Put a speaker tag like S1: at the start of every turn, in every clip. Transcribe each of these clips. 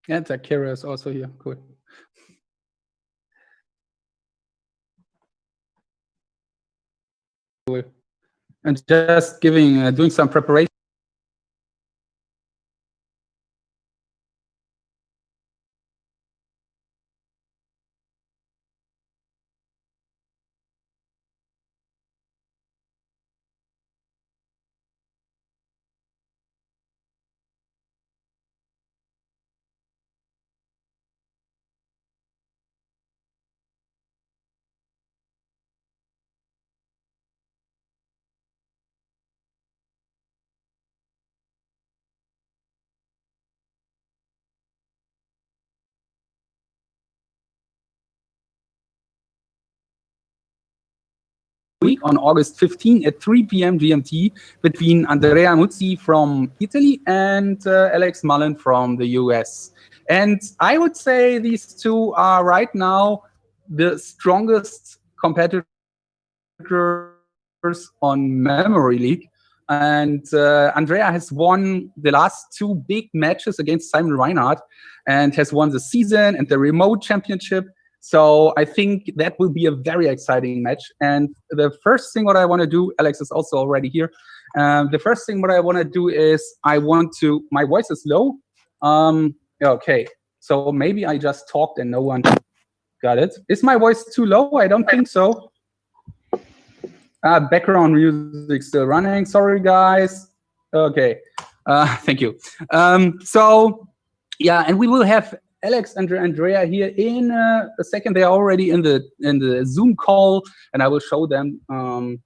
S1: And Zakira is also here. Cool. And just doing some preparation. Week on August 15 at 3 p.m. GMT between Andrea Muzzi from Italy and Alex Mullen from the US. And I would say these two are right now the strongest competitors on Memory League. And Andrea has won the last two big matches against Simon Reinhardt and has won the season and the remote championship. So I think that will be a very exciting match. And the first thing what I want to do, Alex is also already here. The first thing what I want to do is my voice is low. Okay, so maybe I just talked and no one got it. Is my voice too low? I don't think so. Background music still running. Sorry, guys. Okay. Thank you. So, yeah, and we will have Alex and Andrea here in a second. They are already in the Zoom call, and I will show them. I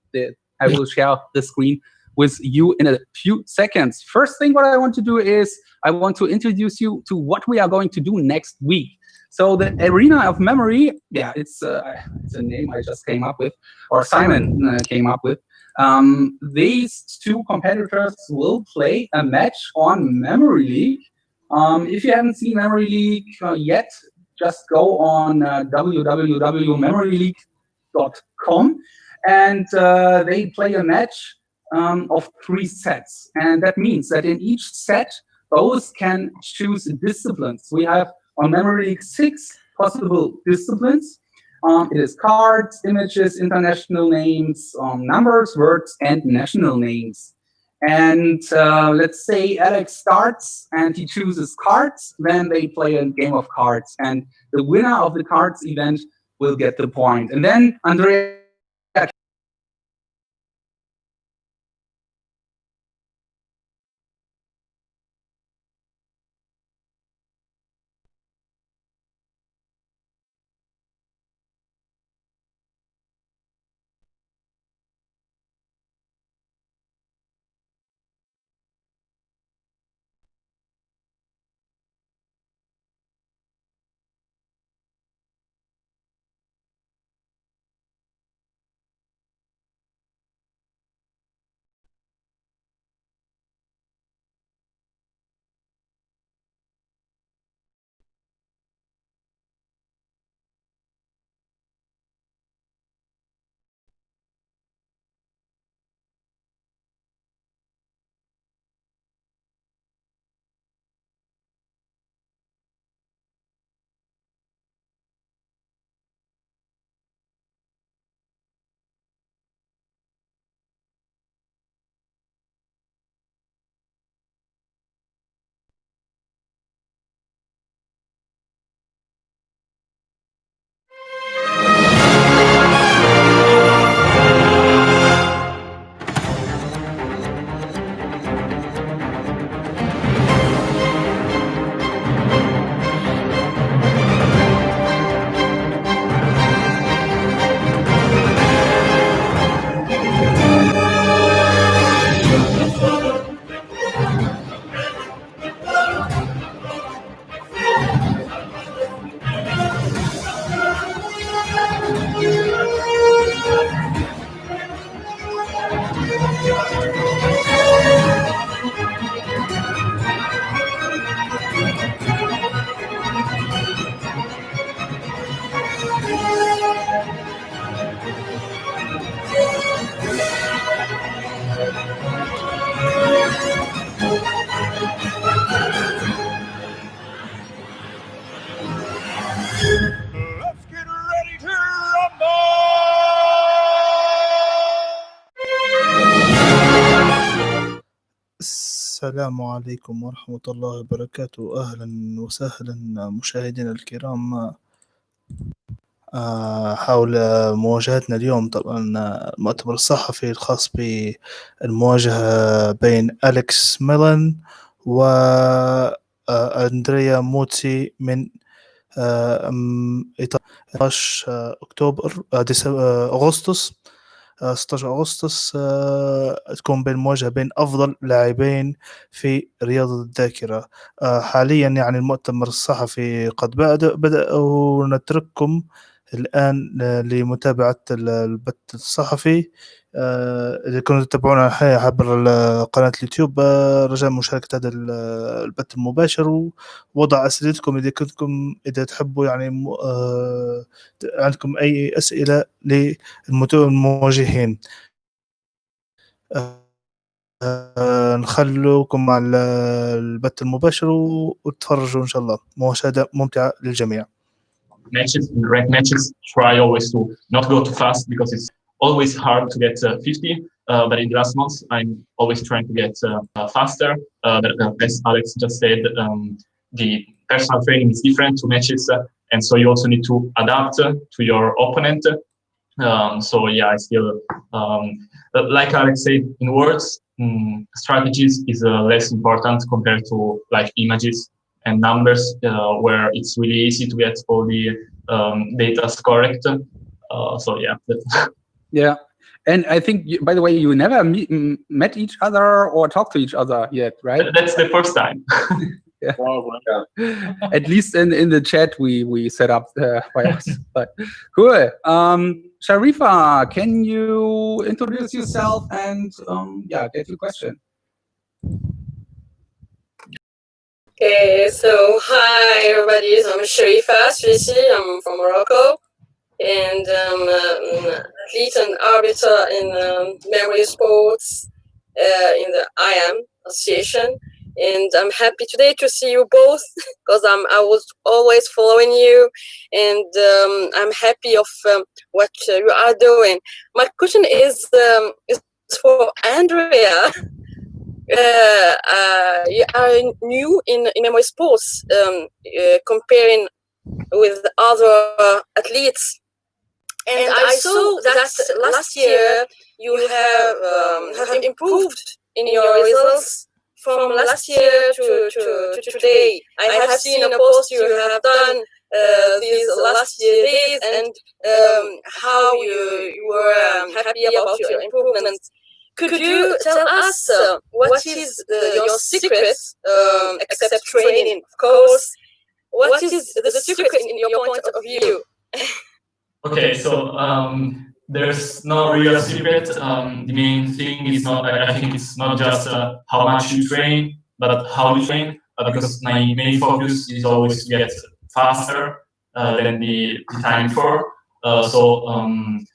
S1: will share the screen with you in a few seconds. First thing, what I want to do is I want to introduce you to what we are going to do next week. So the Arena of Memory, yeah, it's a name I just came up with, or Simon came up with. These two competitors will play a match on Memory League. If you haven't seen Memory League yet, just go on www.memoryleague.com, and they play a match of 3 sets. And that means that in each set, both can choose disciplines. We have on Memory League 6 possible disciplines. It is cards, images, international names, numbers, words, and national names. And let's say Alex starts and he chooses cards, then they play a game of cards. And the winner of the cards event will get the point. And then Andrea
S2: السلام عليكم ورحمة الله وبركاته. أهلا وسهلا مشاهدينا الكرام حول مواجهتنا اليوم. طبعا المؤتمر الصحفي الخاص بالمواجهة بين أليكس ميلن وأندريا موزي من إيطاليا 16 أكتوبر أغسطس 16 أغسطس تكون بين مواجهة بين أفضل لاعبين في رياضة الذاكرة. حاليا يعني المؤتمر الصحفي قد بدأ ونترككم الآن لمتابعة البث الصحفي. إذا كنتم تتابعونا عبر قناة اليوتيوب رجاء مشاركة هذا البث المباشر ووضع أسئلتكم إذا تحبوا يعني عندكم أي أسئلة للمواجهين. نخلوكم مع البث المباشر وتفرجوا إن شاء الله. مشاهدة ممتعة للجميع.
S3: Matches, ranked matches, try always to not go too fast because it's always hard to get 50. But in the last months, I'm always trying to get faster. But as Alex just said, the personal training is different to matches, and so you also need to adapt to your opponent. So yeah, I still, like Alex said, in words, strategies is less important compared to like images and numbers, where it's really easy to get all the data correct. So yeah.
S1: Yeah. And I think, by the way, you never met each other or talked to each other yet, right?
S3: That's the first time.
S1: Yeah. At least in the chat we set up by us. But cool. Sharifa, can you introduce yourself and get your question?
S4: Okay, so hi everybody, I'm Sharifa Suisi, I'm from Morocco, and I'm an athlete and arbiter in memory sports in the IAM association, and I'm happy today to see you both because I was always following you, and I'm happy of what you are doing. My question is for Andrea. You are new in memory sports, comparing with other athletes, and I saw that last year you have improved in your results from last year to today. I have seen a post you have done these last days, and how you were happy about your improvements. Could you tell us what is your secret, except training, of course? What is the secret in your point of view?
S3: Okay, so there's no real secret. The main thing is not, I think it's not just how much you train, but how you train, because my main focus is always to get faster than the time before. So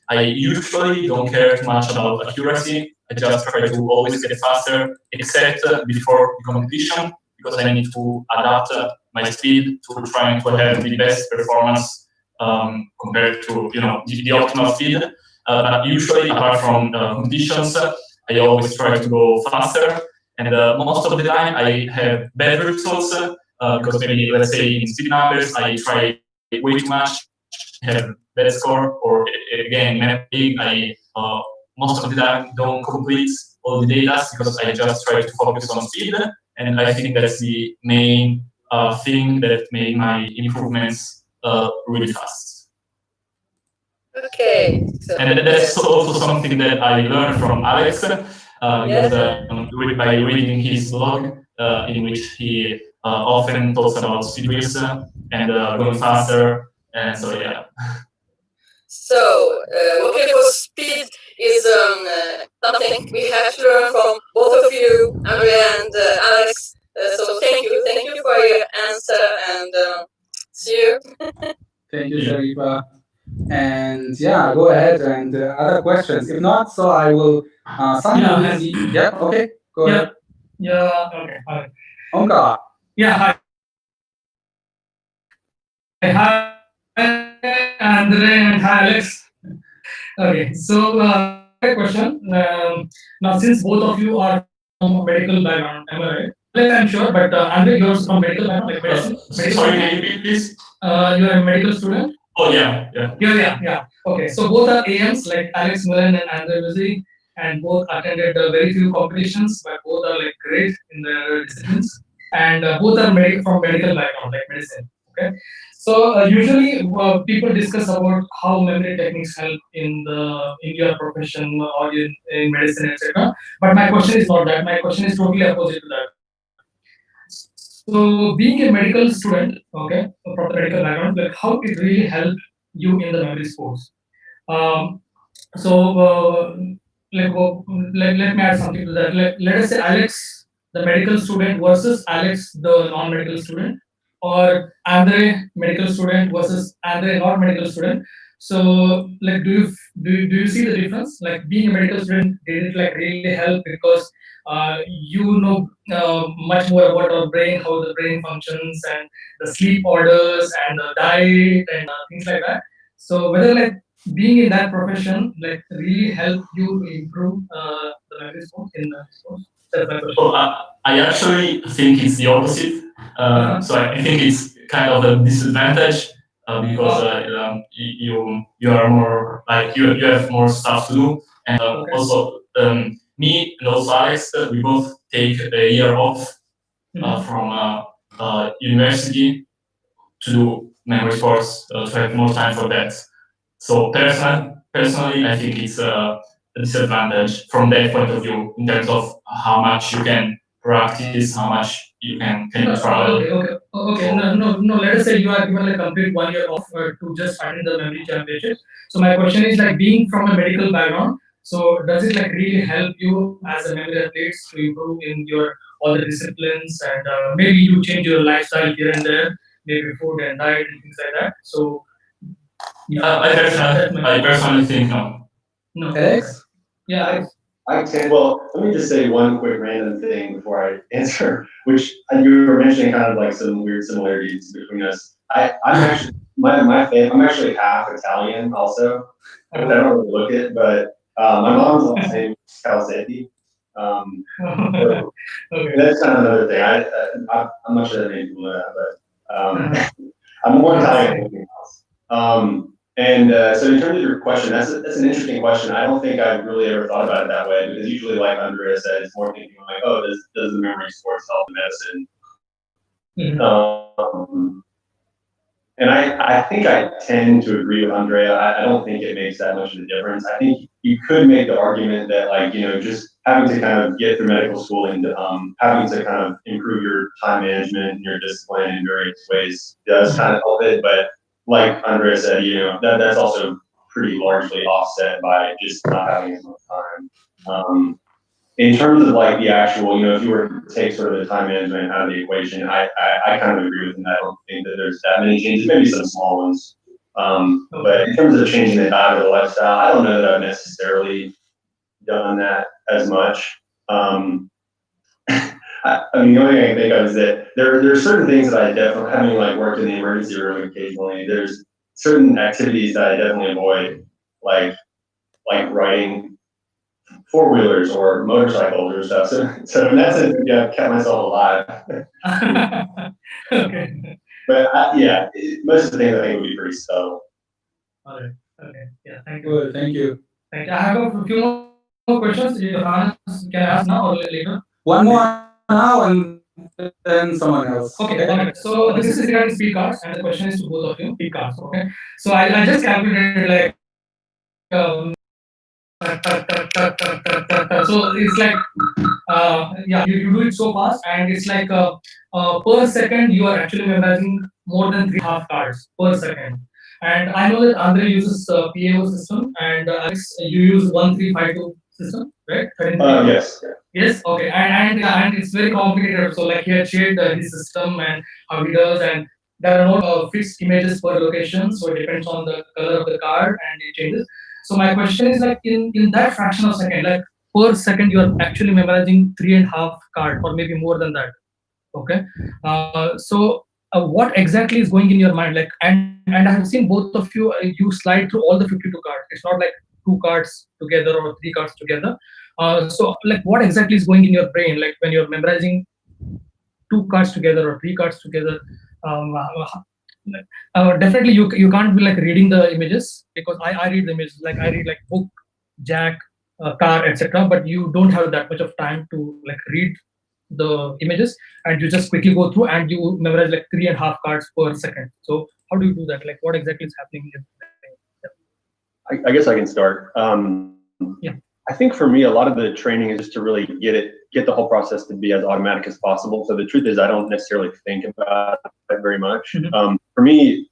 S3: I usually don't care too much about accuracy. I just try to always get faster, except before the competition, because I need to adapt my speed to trying to have the best performance compared to the optimal speed. But usually, apart from conditions, I always try to go faster, and most of the time I have better results because maybe, let's say, in speed numbers I try way too much, have bad score, or again, I most of the time don't complete all the data because I just try to focus on speed, and I think that's the main thing that made my improvements really fast.
S4: Okay. So
S3: and that's also something that I learned from Alex, because by reading his blog, in which he often talks about speed race and going faster, and so yeah.
S4: So, okay, for speed is something we have to learn from both of you, Andrea and Alex. So thank you for your answer, and see you.
S1: Thank you, Sharifa. And yeah, go ahead and other questions. If not, so I will Yep. Okay. Go ahead.
S5: Yeah. Okay. Hi.
S1: Onka.
S5: Yeah. Hi. Hi, Andre and hi, Alex. Okay. So, question. Now, since both of you are medical background, am I right? Like, I'm sure, but Andrea, you're from medical background, like medicine.
S3: Sorry, can you repeat, please?
S5: You're a medical student.
S3: Oh yeah.
S5: Yeah. Okay, so both are AMs, like Alex Mullen and Andrea Muzzi, and both attended very few competitions, but both are like great in their disciplines, and both are from medical background, like medicine. Okay, so usually people discuss about how memory techniques help in your profession or in medicine, etc. But my question is not that. My question is totally opposite to that. So being a medical student, okay, from the medical background, like how it really helped you in the memory sports. Let me add something to that. Let us say Alex, the medical student versus Alex, the non-medical student, or Andre, medical student versus Andre, not medical student. So, like, do you see the difference? Like, being a medical student, did it like really help because you know much more about our brain, how the brain functions, and the sleep orders and the diet and things like that. So, whether like being in that profession like really help you to improve the memory sports in the sports? That's my question.
S3: So I actually think it's the opposite. So I think it's kind of a disadvantage because you are more like you have more stuff to do, and also me and also Alex, we both take a year off from university to do memory sports to have more time for that. So personally, I think it's a disadvantage from that point of view in terms of how much you can practice, how much you can travel.
S5: Okay. No. Let us say you are given a complete 1 year off to just attend the memory championship. So my question is like being from a medical background. So does it like really help you as a memory athlete to improve in your all the disciplines and maybe you change your lifestyle here and there, maybe food and diet and things like that. So
S3: I personally think no.
S1: Alex?
S5: Yeah.
S6: I can. Well, let me just say one quick random thing before I answer, which you were mentioning kind of like some weird similarities between us. I'm actually I'm actually half Italian also. I don't really look it, but my mom's last name is Calzetti. So that's kind of another thing. I'm not sure that many people know that, but I'm more Italian than anything else. So in terms of your question, that's an interesting question. I don't think I've really ever thought about it that way because usually, like Andrea said, it's more thinking like, oh, does the memory sports help the medicine? Mm-hmm. And I think I tend to agree with Andrea. I don't think it makes that much of a difference. I think you could make the argument that like, just having to kind of get through medical school and having to kind of improve your time management and your discipline in various ways does kind of help it, but like Andrea said, that's also pretty largely offset by just not having as much time. In terms of like the actual, if you were to take sort of the time management out of the equation, I kind of agree with him. I don't think that there's that many changes, maybe some small ones. But in terms of changing the diet or the lifestyle, I don't know that I've necessarily done that as much. I mean, the only thing I can think of is that there are certain things that I definitely, having like worked in the emergency room occasionally, there's certain activities that I definitely avoid, like riding four-wheelers or motorcycles or stuff. So in that sense, I've kept myself alive.
S5: Okay.
S6: But most of the things I think would be pretty subtle.
S5: All right. Okay. Yeah. Thank you.
S1: Good, thank you.
S5: Thank you. I have a few more questions. Can I ask now or later?
S1: One more now and then someone else.
S5: Okay. So this is regarding speed cards, and the question is to both of you. Speed cards. Okay. So I just calculated like. So it's like you do it so fast, and it's like per second you are actually memorizing more than 3.5 cards per second. And I know that Andre uses PAO system, and Alex, you use 1352 system, right?
S6: Yes.
S5: Yes. Okay. And it's very complicated. So like he had shared his system and how he does, and there are no fixed images per location, so it depends on the color of the card and it changes. So my question is like in that fraction of second, like per second, you are actually memorizing 3.5 cards or maybe more than that. Okay. So what exactly is going in your mind? Like, and I have seen both of you, you slide through all the 52 cards. It's not like 2 cards together or 3 cards together. So like what exactly is going in your brain, like when you're memorizing 2 cards together or 3 cards together? Definitely you can't be like reading the images, because I read the images, like I read like book, jack, car, etc. But you don't have that much of time to like read the images, and you just quickly go through and you memorize like 3.5 cards per second. So how do you do that? Like what exactly is happening in
S6: I guess I can start.
S5: Yeah.
S6: I think for me, a lot of the training is just to really get the whole process to be as automatic as possible. So the truth is, I don't necessarily think about it very much.
S5: Mm-hmm.
S6: For me,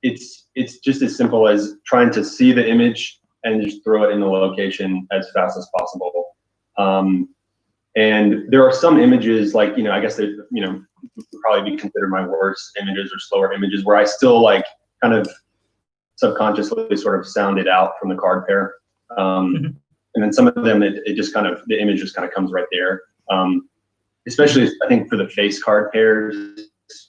S6: it's just as simple as trying to see the image and just throw it in the location as fast as possible. And there are some images, like, I guess they, would probably be considered my worst images or slower images, where I still like kind of subconsciously sort of sound it out from the card pair.
S5: Mm-hmm.
S6: And then some of them, it just kind of, the image just kind of comes right there. Especially, I think, for the face card pairs,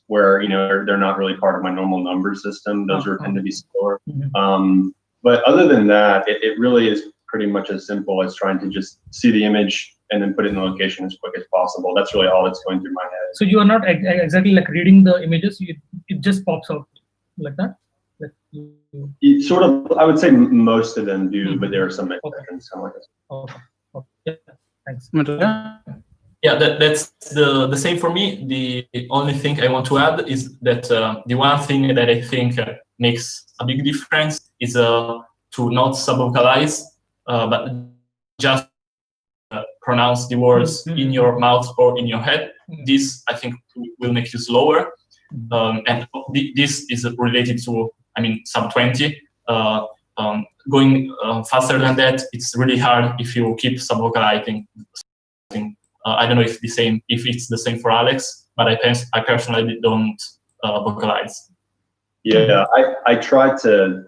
S6: where, they're not really part of my normal number system. Those tend to be slower.
S5: Mm-hmm.
S6: But other than that, it really is pretty much as simple as trying to just see the image and then put it in the location as quick as possible. That's really all that's going through my head.
S5: So you are not exactly like reading the images, it just pops out like that? Like
S6: Sort of, I would say most of them do, but there are some exceptions.
S5: Okay. Yeah, thanks.
S3: Yeah, that's the same for me. The only thing I want to add is that the one thing that I think makes a big difference is to not subvocalize, but just pronounce the words in your mouth or in your head. This, I think, will make you slower. And this is related to, sub 20. Going faster than that, it's really hard if you keep subvocalizing. I don't know if it's the same for Alex, but I personally don't vocalize.
S6: Yeah, I tried to.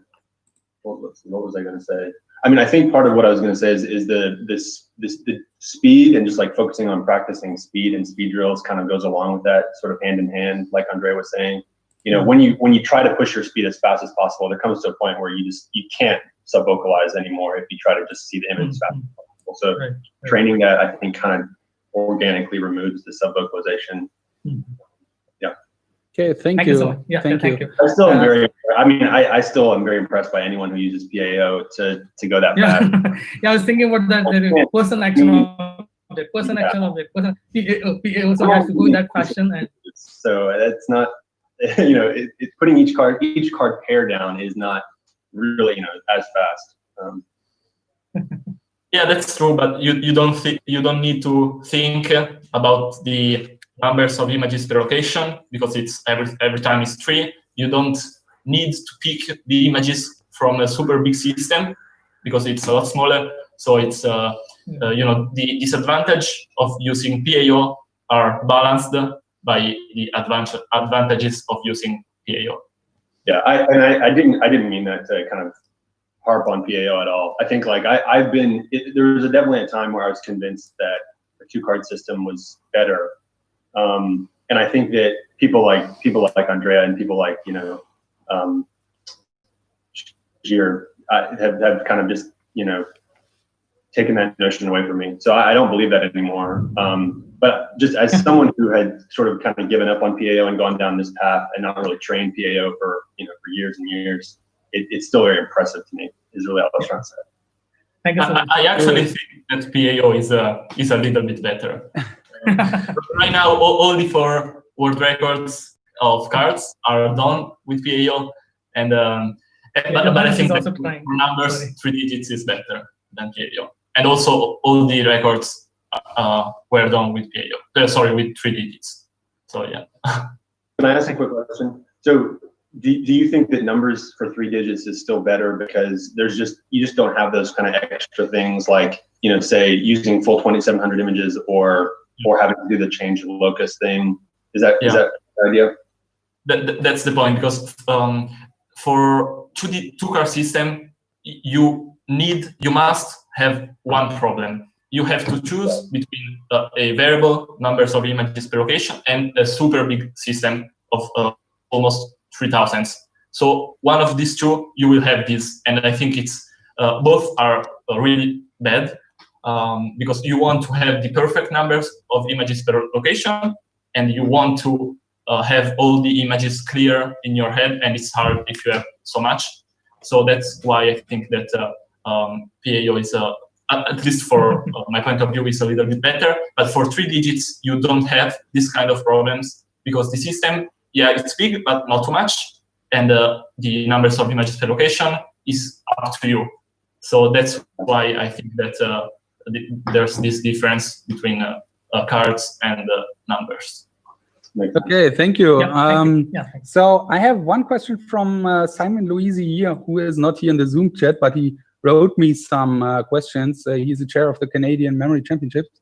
S6: What was I going to say? I think part of what I was going to say is the speed, and just like focusing on practicing speed and speed drills kind of goes along with that, sort of hand in hand, like Andrea was saying. When you try to push your speed as fast as possible, there comes to a point where you can't sub-vocalize anymore if you try to just see the image as fast as possible. So training that, I think, kind of organically removes the sub-vocalization. Yeah.
S1: Okay, thank you.
S5: So much. Yeah, thank you.
S6: I still am I still am very impressed by anyone who uses PAO to go that fast.
S5: Yeah, I was thinking about that. The person action object, person action object, person PAO, so has to go in that fashion. And
S6: so that's not, it's putting each card pair down is not really, as fast.
S3: Yeah, that's true, but you don't need to think about the numbers of images per location, because it's every time it's 3. You don't need to pick the images from a super big system, because it's a lot smaller. So it's the disadvantage of using PAO are balanced by the advantages of using PAO.
S6: Yeah, I didn't mean that to kind of harp on PAO at all. I think like there was definitely a time where I was convinced that the 2-card system was better. And I think that people like Andrea and people like, Gir have kind of just, taken that notion away from me. So I don't believe that anymore. But just as someone who had sort of kind of given up on PAO and gone down this path and not really trained PAO for years and years, it's still very impressive to me, is really all I was trying to say.
S5: Thank you so much.
S3: I actually think that PAO is a little bit better. Right now, all the 4 world records of cards are done with PAO, and but I think that for numbers, 3 digits is better than PAO, and also all the records were done with PAO. Sorry, with 3 digits. So yeah.
S6: Can I ask a quick question? So do you think that numbers for 3 digits is still better because you just don't have those kind of extra things like, say using full 2,700 images or having to do the change locus thing? Is that the idea?
S3: That's the point, because for 2-card system, you must have one problem. You have to choose between a variable, numbers of images per location, and a super big system of almost 3,000. So one of these 2, you will have this, and I think it's both are really bad. because you want to have the perfect numbers of images per location, and you want to have all the images clear in your head, and it's hard if you have so much. So that's why I think that PAO is, at least for my point of view, is a little bit better. But for 3 digits, you don't have this kind of problems, because the system, yeah, it's big, but not too much. And the numbers of images per location is up to you. So that's why I think that there's this difference between cards and numbers.
S1: Okay, thank you.
S5: Yeah, thank you.
S1: So I have one question from Simon Luisi here, who is not here in the Zoom chat, but he wrote me some questions. He's the chair of the Canadian Memory Championships.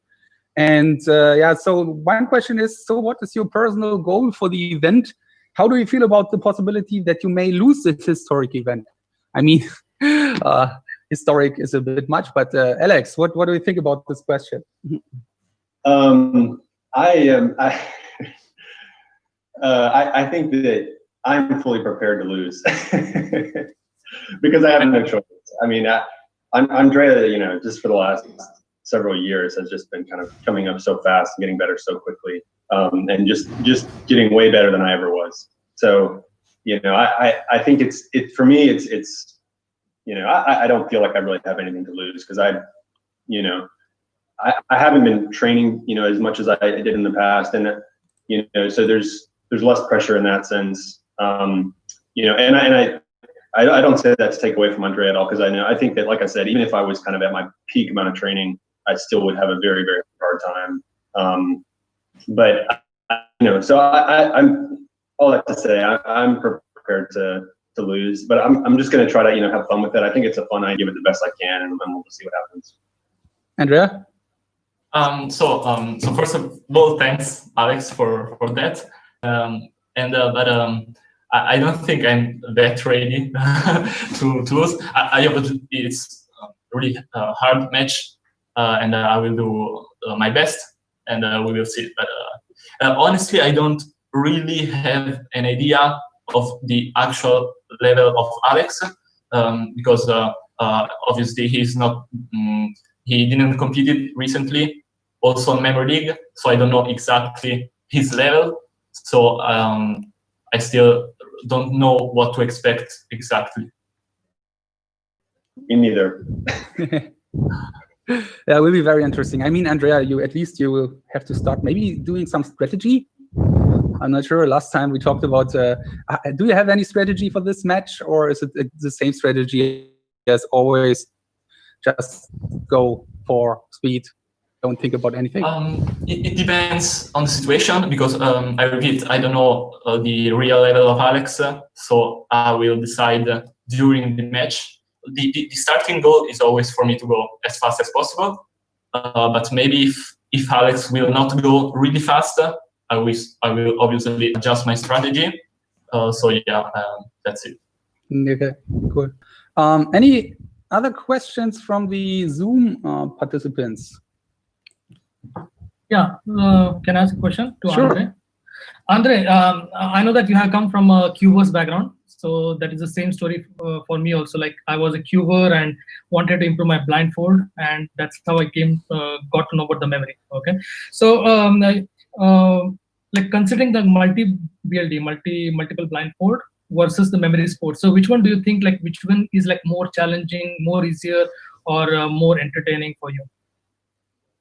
S1: And yeah, so one question is, so what is your personal goal for the event? How do you feel about the possibility that you may lose this historic event? I mean, historic is a bit much, but Alex, what do you think about this question?
S6: I think that I'm fully prepared to lose because I have no choice. I mean, Andrea, you know, just for the last several years has just been kind of coming up so fast and getting better so quickly, and just getting way better than I ever was. So, you know, I think it's for me, it's you know, I don't feel like I really have anything to lose, because you know, I haven't been training, you know, as much as I did in the past, and you know, so there's less pressure in that sense. You know, and I don't say that to take away from Andrea at all, because I think that, like I said, even if I was kind of at my peak amount of training, I still would have a very, very hard time. But you know, so I'm all that to say, I'm prepared to lose, but I'm just going to try to, you know, have fun with it. I think it's a fun idea, give it the best I can, and we'll see what happens.
S1: Andrea?
S3: So first of all, thanks, Alex, for that. I don't think I'm that ready to lose. I hope it's a really hard match, and I will do my best, and we will see. But honestly, I don't really have an idea of the actual level of Alex, because obviously he's not. He didn't compete recently, also in Memory League, so I don't know exactly his level. So I still don't know what to expect exactly.
S6: Me neither.
S1: Yeah, it will be very interesting. I mean, Andrea, you will have to start maybe doing some strategy. I'm not sure. Last time we talked about, do you have any strategy for this match, or is it the same strategy as always? Just go for speed. Don't think about anything.
S3: It depends on the situation, because I repeat, I don't know the real level of Alex, so I will decide during the match. The starting goal is always for me to go as fast as possible, but maybe if Alex will not go really fast, I will obviously adjust my strategy. So yeah, that's it.
S1: Okay, cool. Any other questions from the Zoom participants?
S5: Yeah, can I ask a question to
S1: Sure.
S5: Andre? Andre, I know that you have come from a cubers background, so that is the same story for me also. Like, I was a cuber and wanted to improve my blindfold, and that's how I got to know about the memory. Okay, so like considering the multi-BLD, multiple blindfold versus the memory sport, so which one do you think, like, which one is like more challenging, more easier, or more entertaining for you?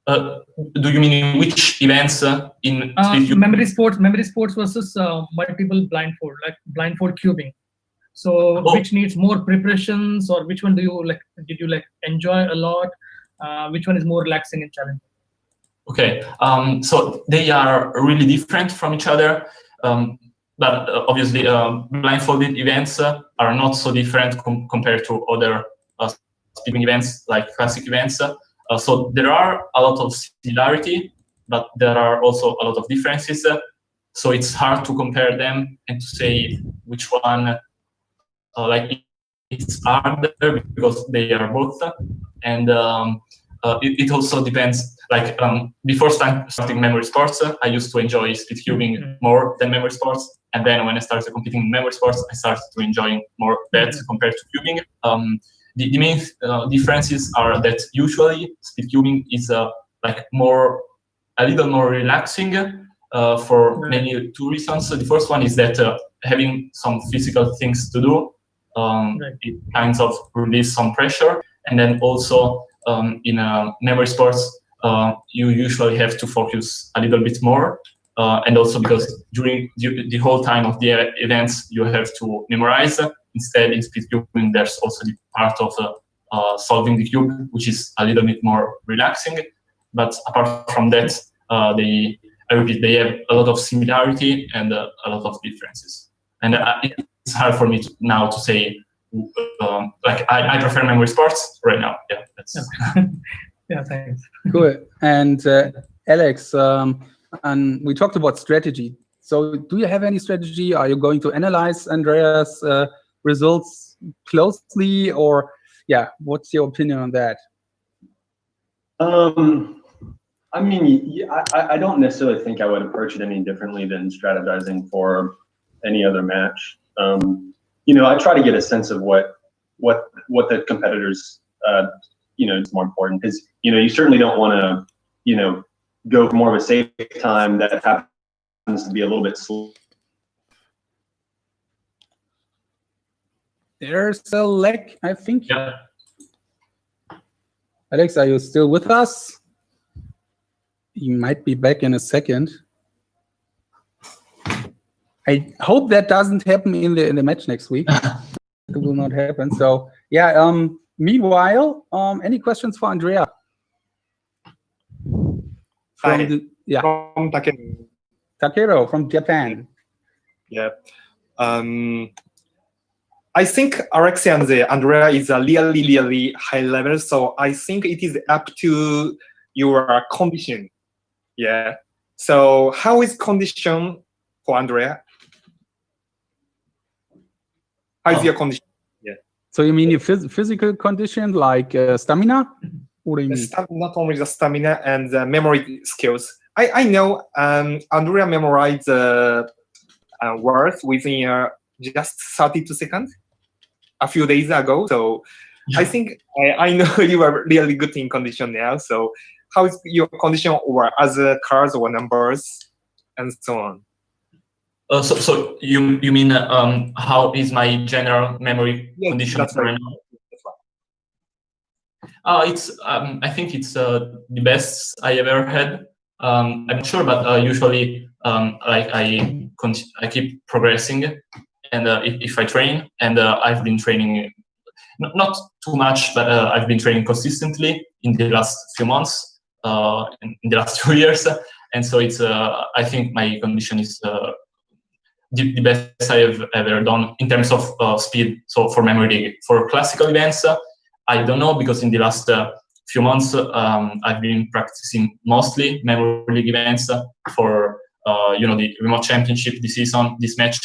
S3: Do you mean which events in
S5: memory sports versus multiple blindfold, like blindfold cubing? So which needs more preparations, or which one did you enjoy a lot? Which one is more relaxing and challenging?
S3: Okay, so they are really different from each other, but obviously blindfolded events are not so different compared to other speeding events like classic events. So there are a lot of similarity, but there are also a lot of differences. So it's hard to compare them and to say which one like it's harder, because they are both. And it also depends. Like before starting memory sports, I used to enjoy speed cubing more than memory sports. And then when I started competing in memory sports, I started to enjoy more that compared to cubing. the main differences are that usually speed cubing is like a little more relaxing for mainly two reasons. So the first one is that having some physical things to do, it kind of release some pressure, and then also in memory sports, you usually have to focus a little bit more, and also because during the whole time of the events you have to memorize. Instead, in speed cubing, there's also the part of solving the cube, which is a little bit more relaxing. But apart from that, they have a lot of similarity and a lot of differences. And it's hard for me now to say, like I prefer memory sports right now. Yeah, that's.
S5: Yeah, thanks.
S1: Cool. And Alex, and we talked about strategy. So do you have any strategy? Are you going to analyze Andrea's results closely, or what's your opinion on that?
S6: I mean, I don't necessarily think I would approach it any differently than strategizing for any other match. I try to get a sense of what the competitors, is more important, because you certainly don't want to, go for more of a safe time that happens to be a little bit slow.
S1: There's a lag, I think.
S3: Yeah.
S1: Alex, are you still with us? You might be back in a second. I hope that doesn't happen in the match next week. It will not happen. So meanwhile, any questions for Andrea?
S7: From
S1: Takero from Japan.
S7: Yeah. I think Alex and Andrea is a really, really high level. So I think it is up to your condition. Yeah. So how is condition for Andrea? How is your condition? Yeah.
S1: So you mean your physical condition, like stamina? What do you mean?
S7: Not only the stamina and the memory skills. I know Andrea memorized words within just 32 seconds a few days ago. So I think I know you are really good in condition now. So how is your condition or other cards or numbers and so on?
S3: So you mean how is my general memory condition right now? It's I think it's the best I ever had. I'm not sure, but usually like I keep progressing, and if I train, and I've been training not too much, but I've been training consistently in the last few months, in the last 2 years, and so it's I think my condition is the best I have ever done in terms of speed. So for memory league, for classical events, I don't know, because in the last few months I've been practicing mostly memory league events for the remote championship this season, this match.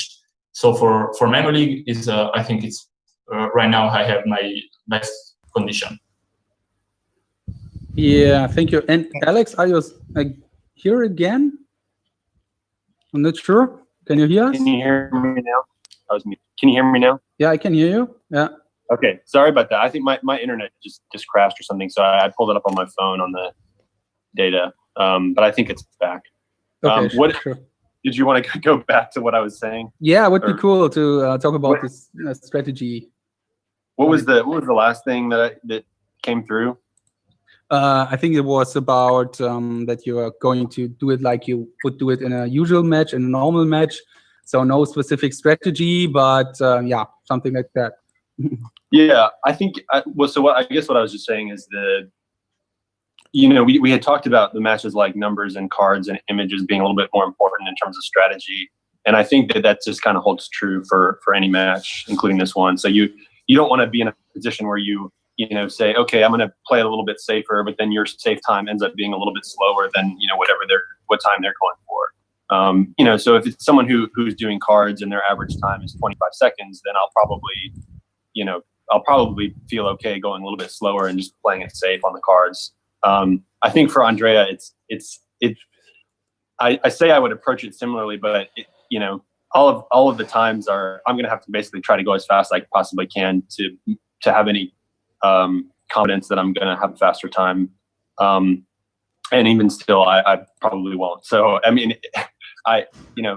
S3: So for memory league is I think it's right now I have my best condition.
S1: Yeah, thank you. And Alex, are you here again? I'm not sure. Can you hear us?
S6: Can you hear me now? Can you hear me now?
S1: Yeah, I can hear you. Yeah.
S6: Okay, sorry about that. I think my internet just crashed or something, so I pulled it up on my phone on the data, but I think it's back.
S1: Okay,
S6: sure. Did you want to go back to what I was saying?
S1: Yeah, it would be cool to talk about this strategy.
S6: What was the last thing that came through?
S1: I think it was about that you are going to do it like you would do it in a usual match, in a normal match. So no specific strategy, but something like that.
S6: Yeah, I think. I guess what I was just saying is we had talked about the matches like numbers and cards and images being a little bit more important in terms of strategy, and I think that just kind of holds true for any match, including this one. So you don't want to be in a position where you say, okay, I'm going to play a little bit safer, but then your safe time ends up being a little bit slower than what time they're going for. So if it's someone who's doing cards and their average time is 25 seconds, then I'll probably feel okay going a little bit slower and just playing it safe on the cards. I think for Andrea, I say I would approach it similarly, but all of the times I'm going to have to basically try to go as fast as I possibly can to have any confidence that I'm going to have a faster time. And even still, I probably won't. So, I mean,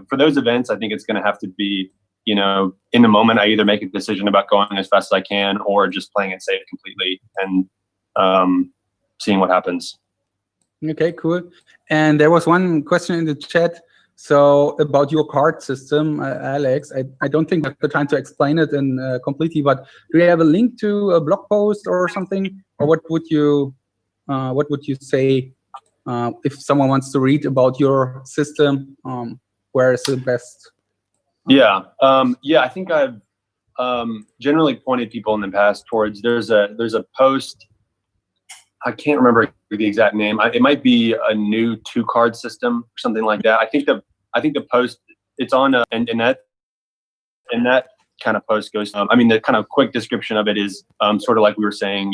S6: for those events, I think it's going to have to be, in the moment, I either make a decision about going as fast as I can or just playing it safe completely and seeing what happens.
S1: Okay, cool. And there was one question in the chat. So about your card system, Alex, I don't think I have the time to explain it completely, but do you have a link to a blog post or something? Or what would you say if someone wants to read about your system? Where is the best?
S6: Yeah, I think I've generally pointed people in the past towards there's a post. I can't remember the exact name. It might be a new 2-card system or something like that. I think the post, it's on and that kind of post goes. The kind of quick description of it is sort of like we were saying.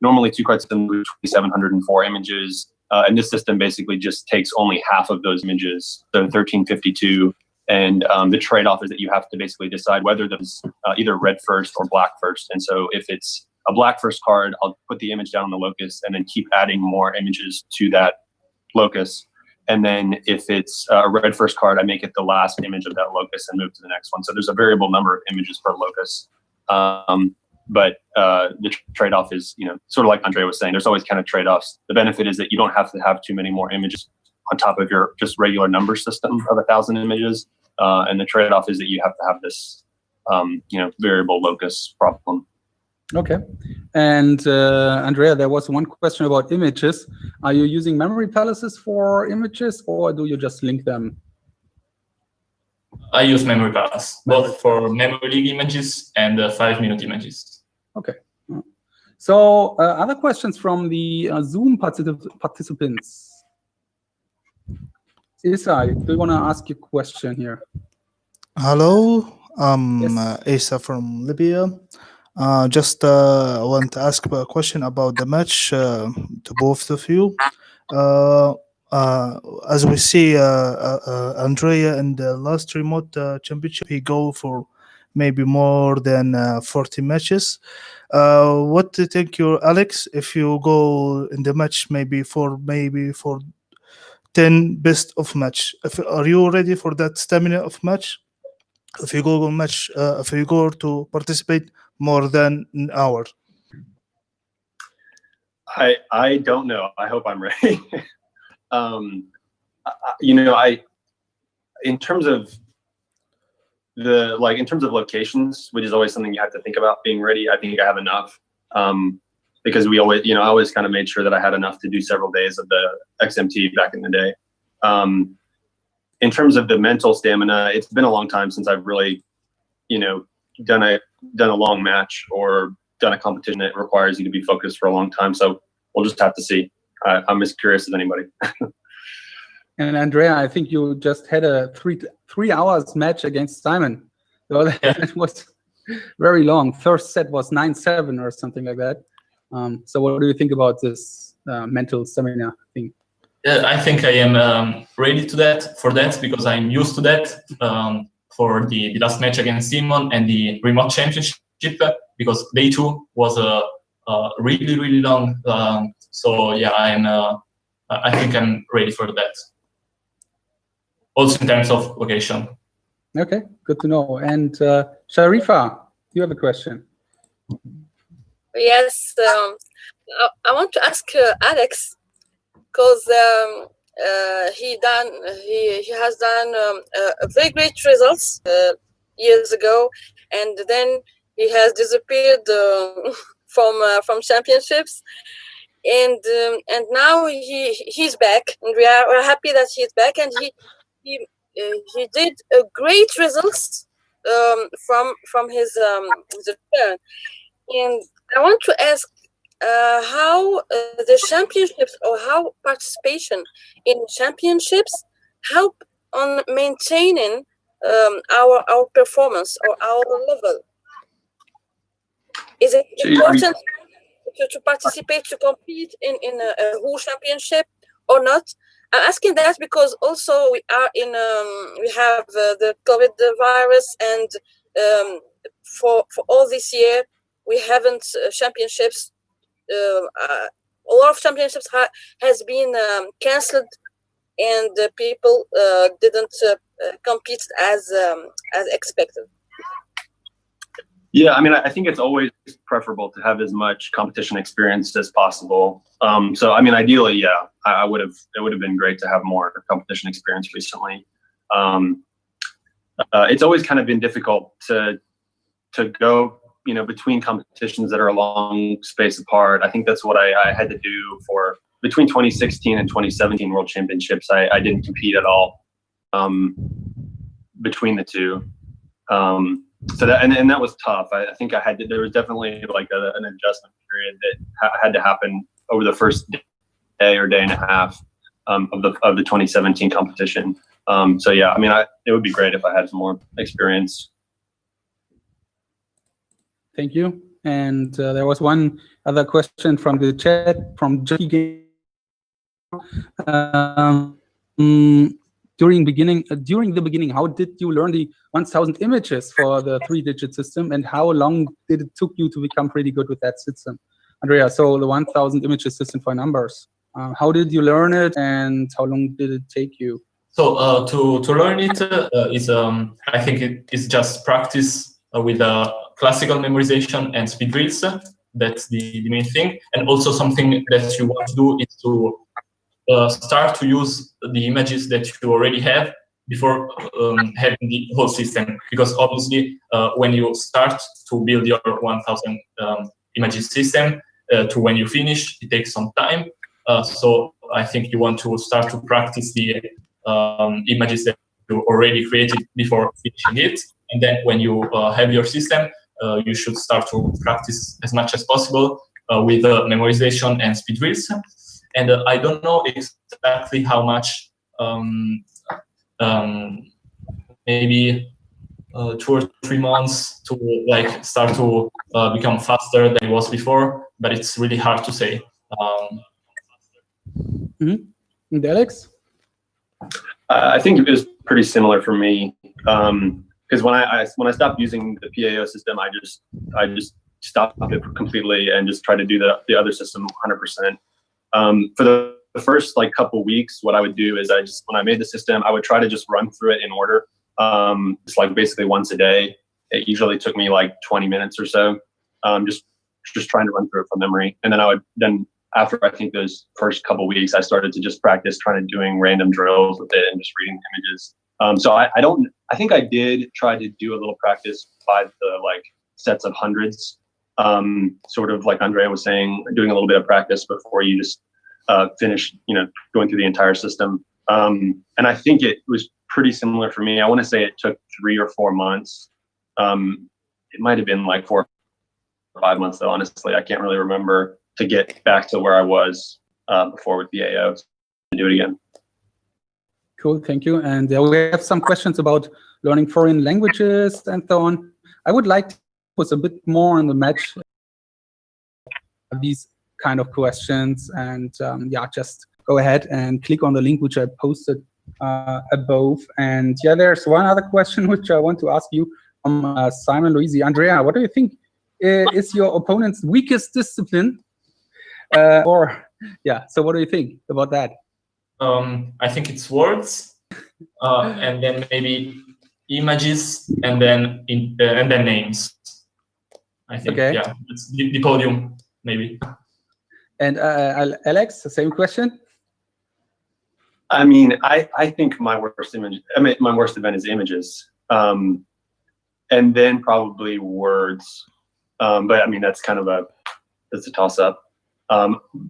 S6: Normally 2-card system with 2,704 images, and this system basically just takes only half of those images, so 1352. And the trade-off is that you have to basically decide whether there's either red first or black first. And so if it's a black first card, I'll put the image down on the locus and then keep adding more images to that locus. And then if it's a red first card, I make it the last image of that locus and move to the next one. So there's a variable number of images per locus. But the trade-off is, sort of like Andrea was saying, there's always kind of trade-offs. The benefit is that you don't have to have too many more images on top of your just regular number system of 1,000 images. And the trade-off is that you have to have this, variable locus problem.
S1: Okay. And Andrea, there was one question about images. Are you using memory palaces for images, or do you just link them?
S3: I use memory palace, both for memory leak images and 5-minute images.
S1: Okay. So other questions from the Zoom participants? Isa, do you want to ask your question here?
S2: Hello, I'm
S1: Yes.
S2: Isa from Libya. I want to ask a question about the match to both of you. As we see, Andrea in the last remote championship, he go for maybe more than 40 matches. What do you think, Alex, if you go in the match maybe for 10 best of match? Are you ready for that stamina of match? If you go to participate more than an hour?
S6: I don't know. I hope I'm ready. In terms of locations, which is always something you have to think about being ready, I think I have enough. Because we always, I always kind of made sure that I had enough to do several days of the XMT back in the day. In terms of the mental stamina, it's been a long time since I've really, done a long match or done a competition that requires you to be focused for a long time. So we'll just have to see. I'm as curious as anybody.
S1: And Andrea, I think you just had a three hours match against Simon. So that was very long. First set was 9-7 or something like that. So what do you think about this mental stamina thing?
S3: Yeah, I think I am ready for that because I'm used to that for the last match against Simon and the remote championship, because day 2 was really, really long. So yeah, I think I'm ready for that. Also in terms of location.
S1: Okay, good to know. And Sharifa, you have a question.
S4: Yes, I want to ask Alex, because he has done very great results years ago, and then he has disappeared from championships, and now he's back, and we're happy that he's back, and he did great results from his return. And I want to ask how the championships or how participation in championships help on maintaining our performance or our level. Is it important to participate, to compete in a WHO championship or not? I'm asking that because also we have the COVID virus, and for all this year we haven't championships a lot of championships has been cancelled, and people didn't compete as expected.
S6: Yeah, I mean, I think it's always preferable to have as much competition experience as possible. So, I mean, ideally, yeah, it would have been great to have more competition experience recently. It's always kind of been difficult to go, you know, between competitions that are a long space apart. I think that's what I had to do for between 2016 and 2017 World Championships. I didn't compete at all between the two. So that and that was tough. I think there was definitely like an adjustment period that had to happen over the first day or day and a half of the 2017 competition. So yeah, I mean, it would be great if I had some more experience.
S1: Thank you. And there was one other question from the chat from Jackie. During the beginning, how did you learn the 1,000 images for the 3-digit system, and how long did it took you to become pretty good with that system? Andrea, so the 1,000 images system for numbers, how did you learn it, and how long did it take you?
S3: So to learn it is I think it is just practice with classical memorization and speed drills. That's the main thing, and also something that you want to do is to start to use the images that you already have before having the whole system, because obviously when you start to build your 1,000 images system to when you finish, it takes some time. So I think you want to start to practice the images that you already created before finishing it, and then when you have your system, you should start to practice as much as possible with memorization and speed drills. And I don't know exactly how much, maybe 2 or 3 months to like start to become faster than it was before, but it's really hard to say.
S1: And Alex?
S6: I think it was pretty similar for me, because when I stopped using the PAO system, I just stopped it completely and just tried to do the other system 100%. For the first like couple weeks, what I would do is when I made the system, I would try to just run through it in order. It's like basically once a day. It usually took me like 20 minutes or so, just trying to run through it from memory. And then after I think those first couple weeks, I started to just practice doing random drills with it and just reading images. So I think I did try to do a little practice by the like sets of hundreds. Sort of like Andrea was saying, doing a little bit of practice before you just finish, going through the entire system. And I think it was pretty similar for me. I want to say it took 3 or 4 months. It might have been like 4 or 5 months though, honestly. I can't really remember, to get back to where I was before with PAO to do it again.
S1: Cool, thank you. And we have some questions about learning foreign languages and so on. I would like to put a bit more on the match these kind of questions, and yeah, just go ahead and click on the link which I posted above. And yeah, there's one other question which I want to ask you from Simon Luisi. Andrea, what do you think is your opponent's weakest discipline? Or yeah, so what do you think about that?
S3: I think it's words, and then maybe images, and then names. I think, okay. Yeah, it's the podium maybe.
S1: And Alex, the same question.
S6: I mean, I think my worst event is images, and then probably words. But I mean, that's kind of a toss up.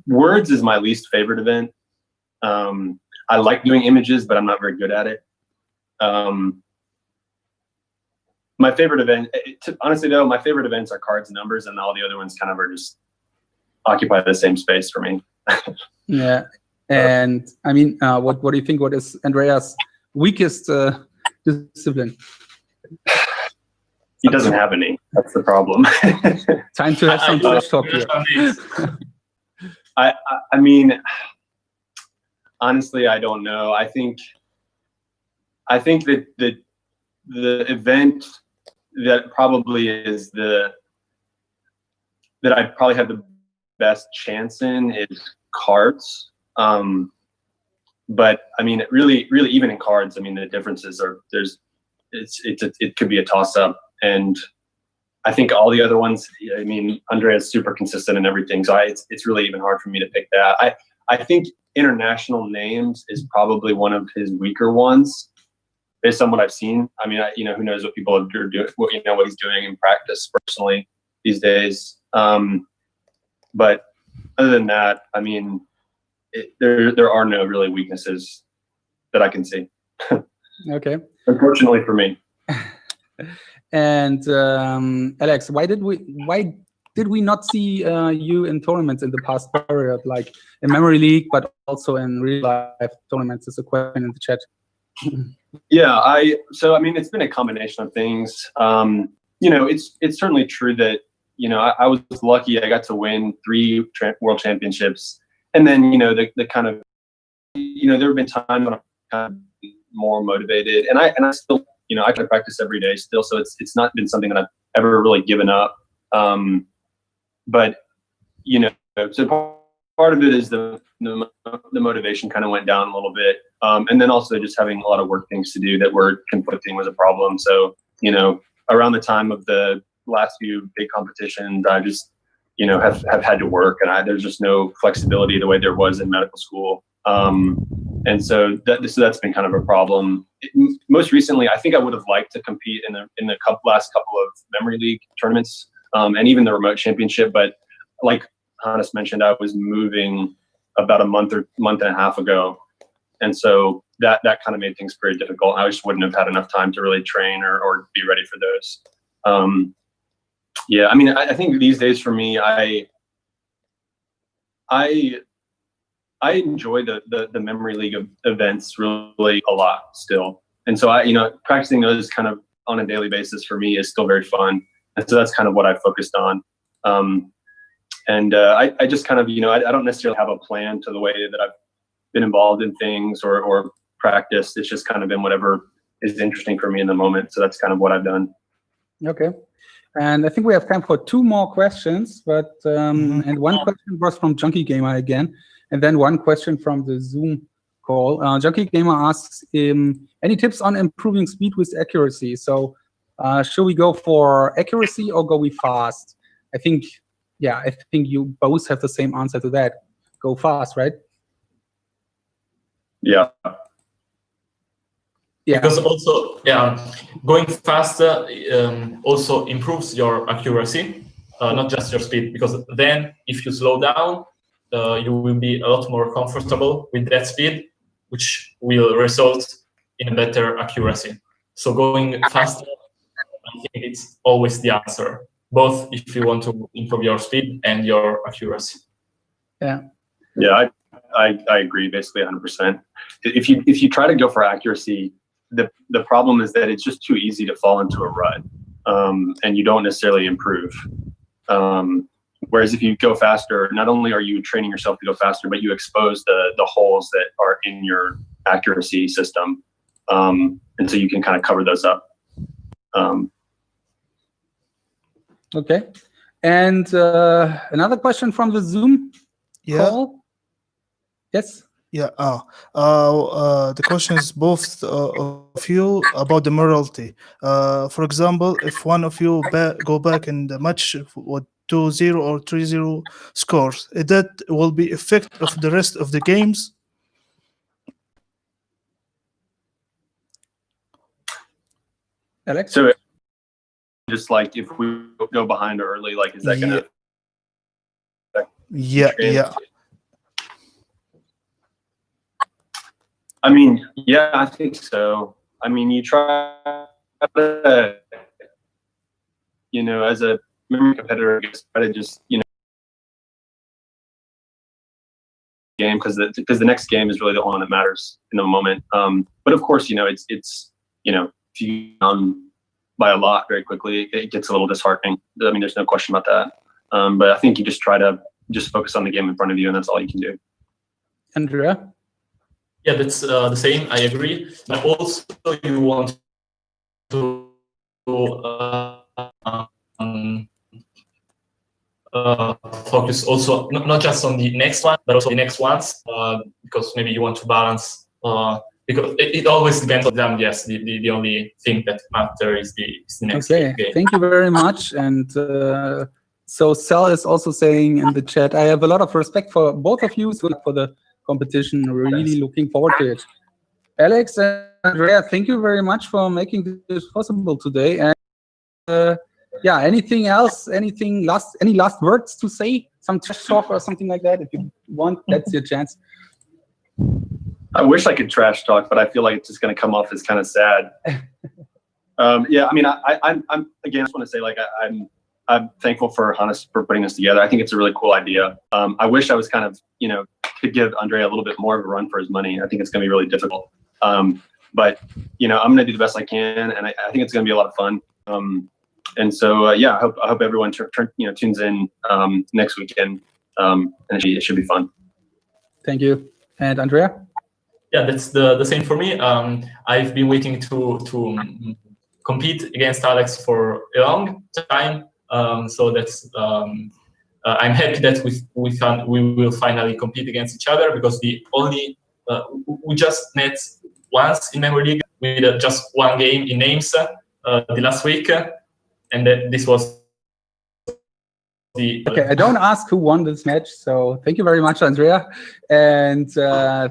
S6: Words is my least favorite event. I like doing images, but I'm not very good at it. My favorite event, honestly though, my favorite events are cards and numbers, and all the other ones kind of are just occupy the same space for me.
S1: Yeah, and I mean, what do you think? What is Andrea's weakest discipline?
S6: He doesn't have any. That's the problem.
S1: Time to have some trash talk here.
S6: I mean, honestly, I don't know. I think that the event that probably is that I probably have the best chance in is cards. But I mean, really, even in cards, I mean, the differences are it could be a toss up, and I think all the other ones. I mean, Andrea is super consistent in everything, so it's really even hard for me to pick that. I think international names is probably one of his weaker ones, based on what I've seen. I mean, who knows what people are doing, what he's doing in practice personally these days. But other than that, I mean, there are no really weaknesses that I can see.
S1: Okay.
S6: Unfortunately for me.
S1: And Alex, why did we not see you in tournaments in the past period, like in Memory League, but also in real life tournaments? Is a question in the chat.
S6: Yeah, so I mean, it's been a combination of things. It's certainly true that I was lucky. I got to win 3 world championships, and then the kind of there have been times when I'm kind of more motivated, and I still I try to practice every day still, so it's not been something that I've ever really given up. But so part of it is the motivation kind of went down a little bit, and then also just having a lot of work things to do that were conflicting was a problem. So around the time of the last few big competitions, I just have had to work, and there's just no flexibility the way there was in medical school. And so that's been kind of a problem. Most recently, I think I would have liked to compete in the last couple of Memory League tournaments, and even the remote championship. But like Hannes mentioned, I was moving about a month and a half ago, and so that kind of made things very difficult. I just wouldn't have had enough time to really train or be ready for those. Yeah, I mean, I think these days for me, I enjoy the Memory League events really a lot still. And so practicing those kind of on a daily basis for me is still very fun. And so that's kind of what I focused on. I just kind of, I don't necessarily have a plan to the way that I've been involved in things or practiced. It's just kind of been whatever is interesting for me in the moment. So that's kind of what I've done.
S1: Okay. And I think we have time for 2 more questions, but and one question was from Junkie Gamer again, and then one question from the Zoom call. Junkie Gamer asks, any tips on improving speed with accuracy? So should we go for accuracy or go we fast? I think you both have the same answer to that. Go fast, right?
S6: Yeah.
S1: Yeah.
S3: Because also, going faster also improves your accuracy, not just your speed. Because then, if you slow down, you will be a lot more comfortable with that speed, which will result in a better accuracy. So going faster, I think it's always the answer, both if you want to improve your speed and your accuracy.
S1: Yeah.
S6: Yeah, I agree basically 100%. If you try to go for accuracy, the problem is that it's just too easy to fall into a rut, and you don't necessarily improve. Whereas if you go faster, not only are you training yourself to go faster, but you expose the holes that are in your accuracy system, and so you can kind of cover those up.
S1: Okay. And another question from the Zoom call. Yes.
S2: Yeah. The question is both of you about the morality. For example, if one of you go back in the match with 2-0 or 3-0 scores, that will be effect of the rest of the games.
S1: Alex?
S6: So just like if we go behind early, like is that gonna?
S2: Yeah.
S6: I mean, yeah, I think so. I mean, you try to, as a memory competitor, try to just, game because the next game is really the one that matters in the moment. But of course, it's if you down by a lot very quickly, it gets a little disheartening. I mean, there's no question about that. But I think you just try to just focus on the game in front of you, and that's all you can do.
S1: Andrea?
S3: Yeah, that's the same. I agree. But also, you want to focus also not just on the next one, but also the next ones, because maybe you want to balance. Because it always depends on them. Yes, the only thing that matters is the next game.
S1: Thank you very much. And so Sal is also saying in the chat, I have a lot of respect for both of you for the competition. Really looking forward to it. Alex and Andrea, thank you very much for making this possible today. And yeah, anything else? Any last words to say? Some trash talk or something like that? If you want, that's your chance.
S6: I wish I could trash talk, but I feel like it's just going to come off as kind of sad. Yeah, I mean, I'm again, I just want to say, like, I'm thankful for Hannes for putting this together. I think it's a really cool idea. I wish I was kind of, could give Andrea a little bit more of a run for his money. I think it's going to be really difficult. But, I'm going to do the best I can, and I think it's going to be a lot of fun. And so, yeah, I hope everyone tunes in next weekend, and it should be fun.
S1: Thank you. And Andrea?
S3: Yeah, that's the same for me. I've been waiting to compete against Alex for a long time. So that's I'm happy that we will finally compete against each other, because the only we just met once in Memory League with just one game in names the last week, and this was the.
S1: Okay, I don't ask who won this match, so thank you very much, Andrea, and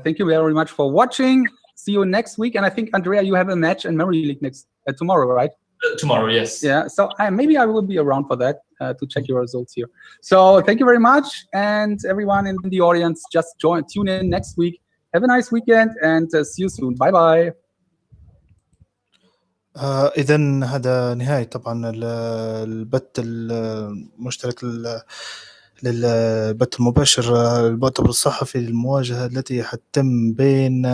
S1: thank you very much for watching. See you next week, and I think, Andrea, you have a match in Memory League tomorrow, right?
S3: Tomorrow, yes.
S1: Yeah, so maybe I will be around for that to check your results here. So thank you very much, and everyone in the audience, just tune in next week. Have a nice weekend, and see you soon. Bye bye.
S2: إذن هذا نهاية طبعا البث المشترك للبث المباشر المؤتمر الصحفي للمواجهة التي حتتم بين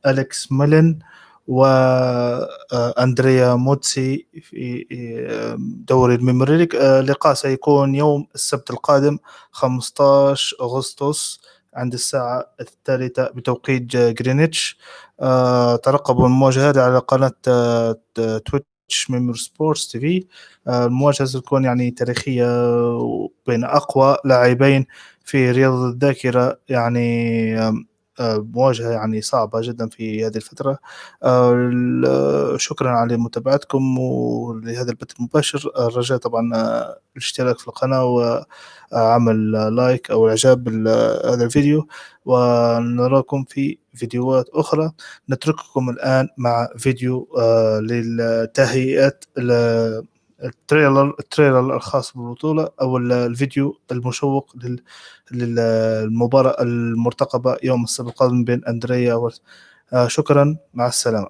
S2: أليكس مولن وأندريا موزي في دوري الميموري ليج. اللقاء سيكون يوم السبت القادم 15 أغسطس عند الساعة 3 بتوقيت جرينتش. ترقبوا المواجهة على قناة تويتش ميمور سبورتس تي في. المواجهة ستكون يعني تاريخية بين اقوى لاعبين في رياضة الذاكرة، يعني مواجهة يعني صعبة جدا في هذه الفترة. شكرا على متابعتكم ولهذا البث المباشر. الرجاء طبعا الاشتراك في القناة وعمل لايك أو إعجاب هذا الفيديو، ونراكم في فيديوهات أخرى. نترككم الآن مع فيديو للتهيئة التريلر الخاص بالبطولة، أو الفيديو المشوق للمباراة المرتقبة يوم السبت القادم بين أندريا شكرا، مع السلامة.